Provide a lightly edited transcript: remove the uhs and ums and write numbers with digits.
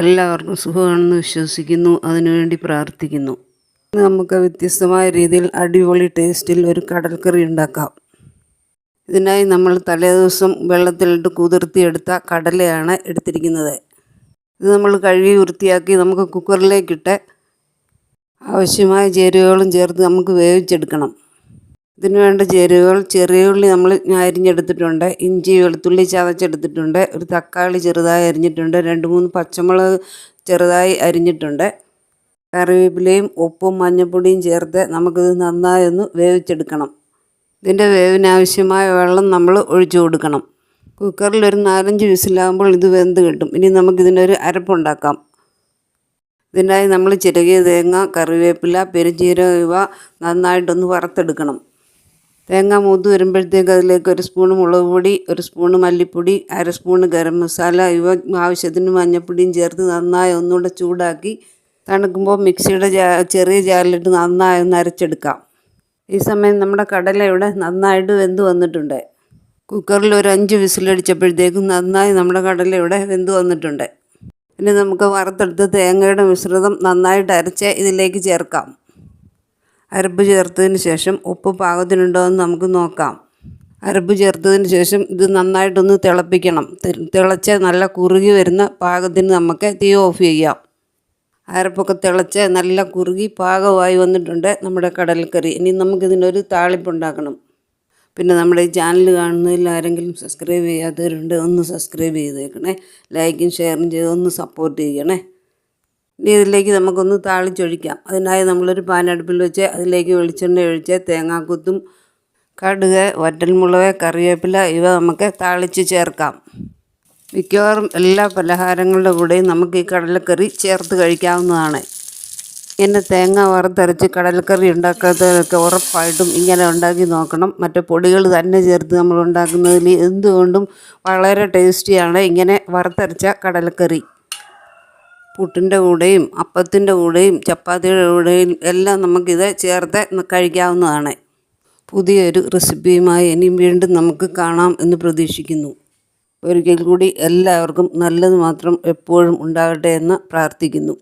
എല്ലാവർക്കും സുഖമാണെന്ന് വിശ്വസിക്കുന്നു. അതിനുവേണ്ടി പ്രാർത്ഥിക്കുന്നു. നമുക്ക് വ്യത്യസ്തമായ രീതിയിൽ അടിപൊളി ടേസ്റ്റിൽ ഒരു കടൽക്കറി ഉണ്ടാക്കാം. ഇതിനായി നമ്മൾ തലേദിവസം വെള്ളത്തിലിട്ട് കുതിർത്തിയെടുത്ത കടലയാണ് എടുത്തിരിക്കുന്നത്. ഇത് നമ്മൾ കഴുകി വൃത്തിയാക്കി നമുക്ക് കുക്കറിലേക്കിട്ട് ആവശ്യമായ ചേരുവകളും ചേർത്ത് നമുക്ക് വേവിച്ചെടുക്കണം. ഇതിന് വേണ്ട ചേരുവകൾ: ചെറിയ ഉള്ളി നമ്മൾ അരിഞ്ഞെടുത്തിട്ടുണ്ട്, ഇഞ്ചി വെളുത്തുള്ളി ചതച്ചെടുത്തിട്ടുണ്ട്, ഒരു തക്കാളി ചെറുതായി അരിഞ്ഞിട്ടുണ്ട്, 2-3 പച്ചമുളക് ചെറുതായി അരിഞ്ഞിട്ടുണ്ട്, കറിവേപ്പിലയും ഉപ്പും മഞ്ഞൾപ്പൊടിയും ചേർത്ത് നമുക്കിത് നന്നായി ഒന്ന് വേവിച്ചെടുക്കണം. ഇതിൻ്റെ വേവിനാവശ്യമായ വെള്ളം നമ്മൾ ഒഴിച്ചു കൊടുക്കണം. കുക്കറിൽ ഒരു 4-5 വിസിലാകുമ്പോൾ ഇത് വെന്ത് കിട്ടും. ഇനി നമുക്കിതിൻ്റെ ഒരു അരപ്പുണ്ടാക്കാം. ഇതിനായി നമ്മൾ ചിരകിയ തേങ്ങ, കറിവേപ്പില, പെരുംജീരകം ഇവ നന്നായിട്ടൊന്ന് വറുത്തെടുക്കണം. തേങ്ങ മൂത്ത് വരുമ്പോഴത്തേക്ക് അതിലേക്ക് 1 സ്പൂൺ മുളക് പൊടി, 1 സ്പൂൺ മല്ലിപ്പൊടി, 1/2 സ്പൂൺ ഗരം മസാല ഇവ ആവശ്യത്തിന് മഞ്ഞൾപ്പൊടിയും ചേർത്ത് നന്നായി ഒന്നുകൂടെ ചൂടാക്കി തണുക്കുമ്പോൾ മിക്സിയുടെ ചെറിയ ജാറിലിട്ട് നന്നായി ഒന്ന് അരച്ചെടുക്കാം. ഈ സമയം നമ്മുടെ കടല ഇവിടെ നന്നായിട്ട് വെന്ത് വന്നിട്ടുണ്ട്. കുക്കറിൽ ഒരു 5 വിസിലടിച്ചപ്പോഴത്തേക്കും നന്നായി നമ്മുടെ കടല ഇവിടെ വെന്ത് വന്നിട്ടുണ്ട്. ഇനി നമുക്ക് വറുത്തെടുത്ത് തേങ്ങയുടെ മിശ്രിതം നന്നായിട്ട് അരച്ച് ഇതിലേക്ക് ചേർക്കാം. അരപ്പ് ചേർത്തതിന് ശേഷം ഉപ്പ് പാകത്തിനുണ്ടോ എന്ന് നമുക്ക് നോക്കാം. അരപ്പ് ചേർത്തതിന് ശേഷം ഇത് നന്നായിട്ടൊന്ന് തിളപ്പിക്കണം. തിളച്ച് നല്ല കുറുകി വരുന്ന പാകത്തിന് നമുക്ക് തീ ഓഫ് ചെയ്യാം. അരപ്പൊക്കെ തിളച്ച് നല്ല കുറുകി പാകമായി വന്നിട്ടുണ്ട് നമ്മുടെ കടൽക്കറി. ഇനി നമുക്കിതിനൊരു താളിപ്പുണ്ടാക്കണം. പിന്നെ നമ്മുടെ ഈ ചാനൽ കാണുന്നതിൽ ആരെങ്കിലും സബ്സ്ക്രൈബ് ചെയ്യാത്തവരുണ്ട്, ഒന്ന് സബ്സ്ക്രൈബ് ചെയ്തേക്കണേ. ലൈക്കും ഷെയറും ചെയ്ത് ഒന്ന് സപ്പോർട്ട് ചെയ്യണേ. ഇനി ഇതിലേക്ക് നമുക്കൊന്ന് താളിച്ചൊഴിക്കാം. അതിനായി നമ്മളൊരു പാൻ അടുപ്പിൽ വെച്ച് അതിലേക്ക് വെളിച്ചെണ്ണ ഒഴിച്ച് തേങ്ങാക്കൊത്തും കടുക്, വറ്റൽമുളക്, കറിവേപ്പില ഇവ നമുക്ക് താളിച്ച് ചേർക്കാം. മിക്കവാറും എല്ലാ പലഹാരങ്ങളുടെ കൂടെയും നമുക്ക് ഈ കടലക്കറി ചേർത്ത് കഴിക്കാവുന്നതാണ്. ഇങ്ങനെ തേങ്ങ വറുത്തരച്ച് കടലക്കറി ഉണ്ടാക്കാത്തവരൊക്കെ ഉറപ്പായിട്ടും ഇങ്ങനെ ഉണ്ടാക്കി നോക്കണം. മറ്റേ പൊടികൾ തന്നെ ചേർത്ത് നമ്മൾ ഉണ്ടാക്കുന്നതിൽ എന്തുകൊണ്ടും വളരെ ടേസ്റ്റിയാണ് ഇങ്ങനെ വറുത്തരച്ച കടലക്കറി. പുട്ടിൻ്റെ കൂടെയും അപ്പത്തിൻ്റെ കൂടെയും ചപ്പാത്തിയുടെ കൂടെയും എല്ലാം നമുക്കിത് ചേർത്ത് കഴിക്കാവുന്നതാണ്. പുതിയൊരു റെസിപ്പിയുമായി ഇനിയും വീണ്ടും നമുക്ക് കാണാം എന്ന് പ്രതീക്ഷിക്കുന്നു. ഒരിക്കൽ കൂടി എല്ലാവർക്കും നല്ലത് മാത്രം എപ്പോഴും ഉണ്ടാകട്ടെ എന്ന് പ്രാർത്ഥിക്കുന്നു.